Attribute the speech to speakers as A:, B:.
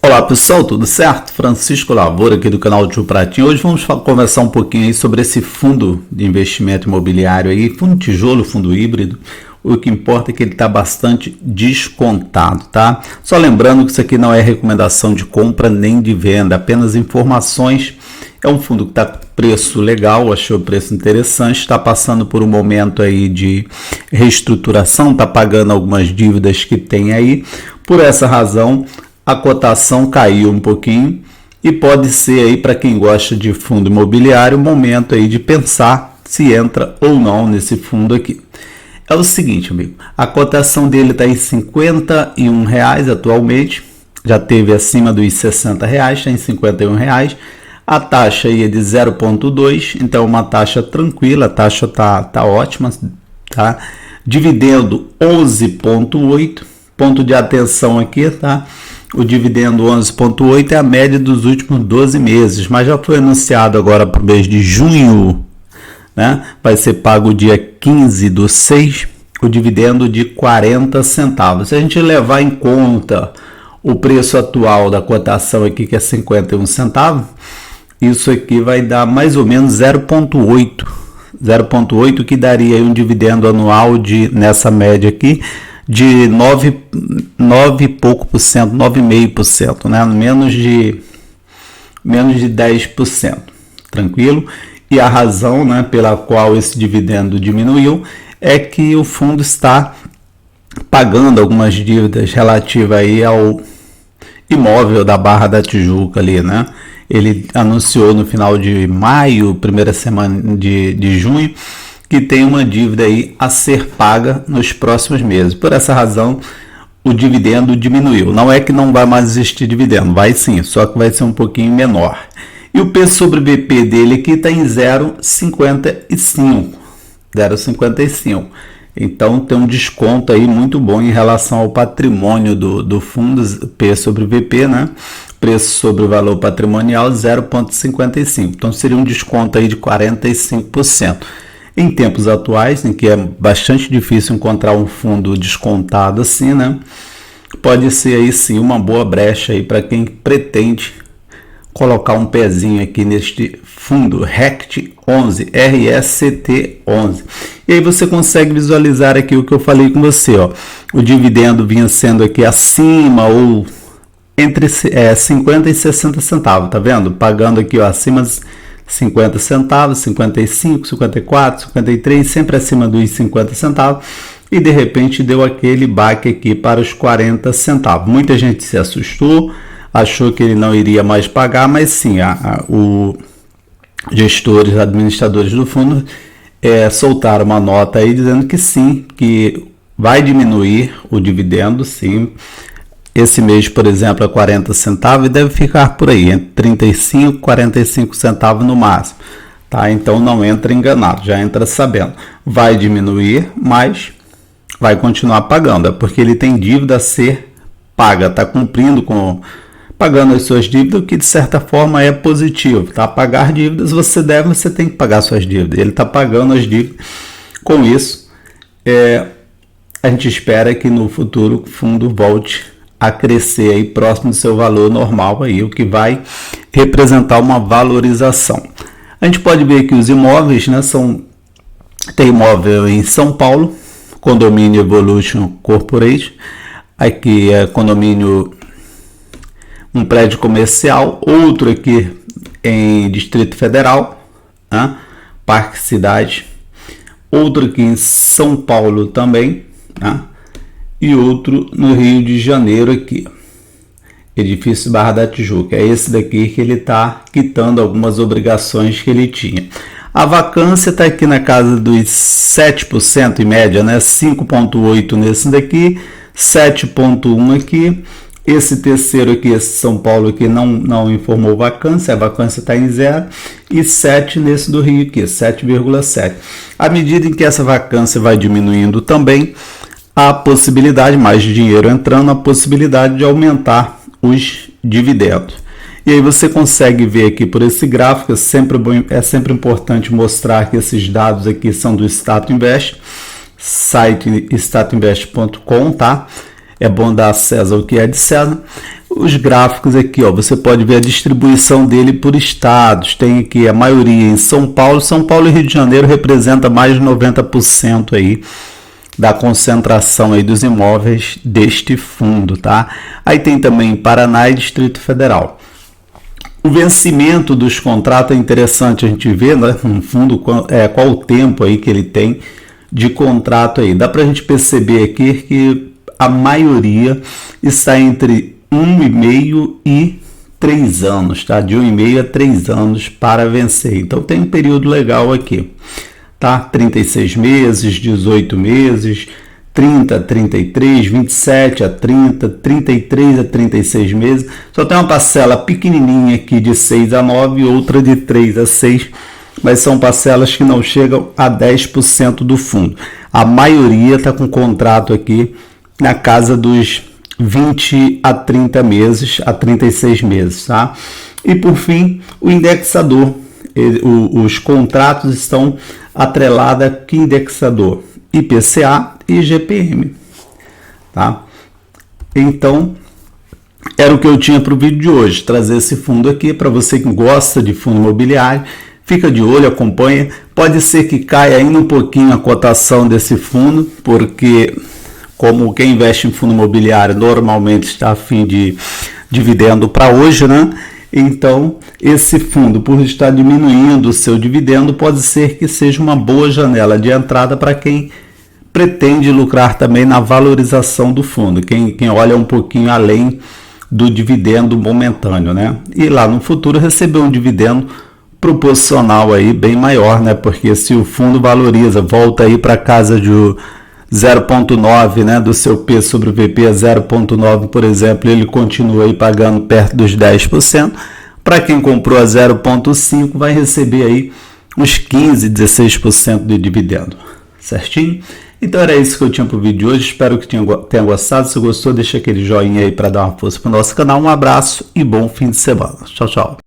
A: Olá pessoal, tudo certo? Francisco Lavoura aqui do canal Tio Pratinho. Hoje vamos conversar um pouquinho aí sobre esse fundo de investimento imobiliário aí, fundo tijolo, fundo híbrido. O que importa é que ele está bastante descontado, tá? Só lembrando que isso aqui não é recomendação de compra nem de venda, apenas informações. É um fundo que está com preço legal, achei o preço interessante, está passando por um momento aí de reestruturação, está pagando algumas dívidas que tem aí. Por essa razão, a cotação caiu um pouquinho e pode ser aí para quem gosta de fundo imobiliário, o momento aí de pensar se entra ou não nesse fundo aqui. É o seguinte, amigo, a cotação dele está em R$ 51 atualmente, já teve acima dos R$ 60, está em R$ 51. A taxa aí é de 0,2, então uma taxa tranquila, a taxa tá ótima, tá? Dividendo 11,8, ponto de atenção aqui, tá? O dividendo 11,8 é a média dos últimos 12 meses, mas já foi anunciado agora para o mês de junho, né? Vai ser pago dia 15/6, o dividendo de 40 centavos. Se a gente levar em conta o preço atual da cotação aqui, que é 51 centavos, isso aqui vai dar mais ou menos 0,8, que daria aí um dividendo anual nessa média aqui, de 9 e pouco por cento, 9,5%, né? menos de 10%, tranquilo? E a razão, né, pela qual esse dividendo diminuiu é que o fundo está pagando algumas dívidas relativas aí ao imóvel da Barra da Tijuca ali, né? Ele anunciou no final de maio, primeira semana de junho, que tem uma dívida aí a ser paga nos próximos meses. Por essa razão, o dividendo diminuiu. Não é que não vai mais existir dividendo, vai sim, só que vai ser um pouquinho menor. E o P sobre BP dele aqui está em 0,55. Então tem um desconto aí muito bom em relação ao patrimônio do fundo, P sobre BP, né? Preço sobre o valor patrimonial 0,55. Então seria um desconto aí de 45%. Em tempos atuais, em que é bastante difícil encontrar um fundo descontado assim, né? Pode ser aí sim uma boa brecha aí para quem pretende colocar um pezinho aqui neste fundo RECT11, RST11. E aí você consegue visualizar aqui o que eu falei com você, ó. O dividendo vinha sendo aqui acima ou entre 50 e 60 centavos, tá vendo? Pagando aqui, ó, acima dos 50 centavos, 55, 54, 53, sempre acima dos 50 centavos, e de repente deu aquele baque aqui para os 40 centavos. Muita gente se assustou, achou que ele não iria mais pagar, mas sim, os gestores, administradores do fundo soltaram uma nota aí dizendo que sim, que vai diminuir o dividendo, sim. Esse mês, por exemplo, é 40 centavos e deve ficar por aí, entre 35 e 45 centavos no máximo. Tá? Então não entra enganado, já entra sabendo. Vai diminuir, mas vai continuar pagando, é porque ele tem dívida a ser paga, está cumprindo pagando as suas dívidas, o que de certa forma é positivo. Tá? Pagar dívidas você tem que pagar suas dívidas. Ele está pagando as dívidas. Com isso, a gente espera que no futuro o fundo volte a crescer aí próximo do seu valor normal, aí, o que vai representar uma valorização. A gente pode ver que os imóveis, né, tem imóvel em São Paulo, condomínio Evolution Corporate, aqui é condomínio, um prédio comercial, outro aqui em Distrito Federal, né, Parque Cidade, outro aqui em São Paulo também, né, e outro no Rio de Janeiro aqui, edifício Barra da Tijuca. É esse daqui que ele está quitando algumas obrigações que ele tinha. A vacância está aqui na casa dos 7% em média, né? 5,8% nesse daqui, 7,1% aqui. Esse terceiro aqui, esse São Paulo aqui, não informou vacância, a vacância está em 0, e 7 nesse do Rio aqui, 7,7%. À medida em que essa vacância vai diminuindo também, a possibilidade, mais dinheiro entrando, a possibilidade de aumentar os dividendos. E aí você consegue ver aqui por esse gráfico, é sempre importante mostrar que esses dados aqui são do Stato Invest, site statoinvest.com, tá? É bom dar a César o que é de César. os gráficos aqui, ó, você pode ver a distribuição dele por estados. Tem aqui a maioria em São Paulo. São Paulo e Rio de Janeiro representa mais de 90% aí da concentração aí dos imóveis deste fundo, tá? Aí tem também Paraná e Distrito Federal. O vencimento dos contratos é interessante a gente ver, né, no fundo, qual o tempo aí que ele tem de contrato aí. Dá para a gente perceber aqui que a maioria está entre 1,5 e 3 anos, tá? De 1,5 a 3 anos para vencer. Então tem um período legal aqui, tá? 36 meses, 18 meses, 30 a 33, 27 a 30, 33 a 36 meses. Só tem uma parcela pequenininha aqui de 6 a 9 e outra de 3 a 6, mas são parcelas que não chegam a 10% do fundo. A maioria está com contrato aqui na casa dos 20 a 30 meses, a 36 meses, tá? E por fim, o indexador. Os contratos estão atrelados a que indexador? IPCA e GPM, tá? Então, era o que eu tinha para o vídeo de hoje, trazer esse fundo aqui para você que gosta de fundo imobiliário. Fica de olho, acompanha. Pode ser que caia ainda um pouquinho a cotação desse fundo, porque como quem investe em fundo imobiliário normalmente está a fim de dividendo para hoje, né? Então, esse fundo, por estar diminuindo o seu dividendo, pode ser que seja uma boa janela de entrada para quem pretende lucrar também na valorização do fundo, quem olha um pouquinho além do dividendo momentâneo, né? E lá no futuro receber um dividendo proporcional aí bem maior, né? Porque se o fundo valoriza, volta aí para casa de 0,9, né, do seu P sobre o VP a 0,9, por exemplo, ele continua aí pagando perto dos 10%. Para quem comprou a 0,5, vai receber aí uns 15, 16% de dividendo, certinho? Então era isso que eu tinha para o vídeo de hoje, espero que tenha gostado. Se gostou, deixa aquele joinha aí para dar uma força para o nosso canal. Um abraço e bom fim de semana. Tchau, tchau.